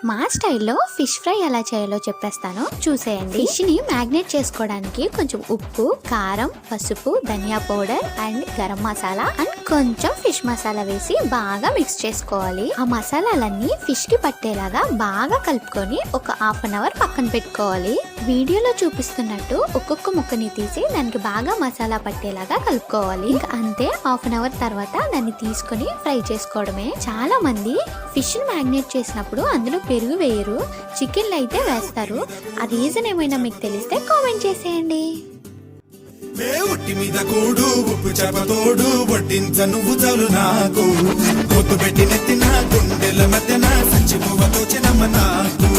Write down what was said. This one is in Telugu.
మా స్టైల్లో ఫిష్ ఫ్రై ఎలా చేయాలో చెప్పేస్తాను, చూసేయండి. ఫిష్ ని మ్యాగ్నేట్ చేసుకోవడానికి కొంచెం ఉప్పు, కారం, పసుపు, dhania powder and garam masala and కొంచెం ఫిష్ మసాలా వేసి బాగా మిక్స్ చేసుకోవాలి. ఆ మసాలాలన్నీ ఫిష్ కి పట్టేలాగా బాగా కలుపుకొని ఒక హాఫ్ అన్ అవర్ పక్కన పెట్టుకోవాలి. వీడియోలో చూపిస్తున్నట్టు ఒక్కొక్క ముక్కని తీసి దానికి బాగా మసాలా పట్టేలాగా కలుపుకోవాలి. ఇంకా అంతే, హాఫ్ అన్ అవర్ తర్వాత దాన్ని తీసుకొని ఫ్రై చేసుకోవడమే. చాలా మంది ఫిష్ ని మ్యాగ్నేట్ చేసినప్పుడు అందులో పెరుగు వేయరు, చికెన్లు అయితే వేస్తారు. ఆ రీజన్ ఏమైనా మీకు తెలిస్తే కామెంట్ చేసేయండి. ఒట్టి మీద కూడు ఉప్పు చేపతోడు వడ్డించ నువ్వు చాలు నాకు, పొద్దు పెట్టి నెత్తిన గుండెల మధ్యన సంచి పువ్వతో చిన్నమ్మ నాకు.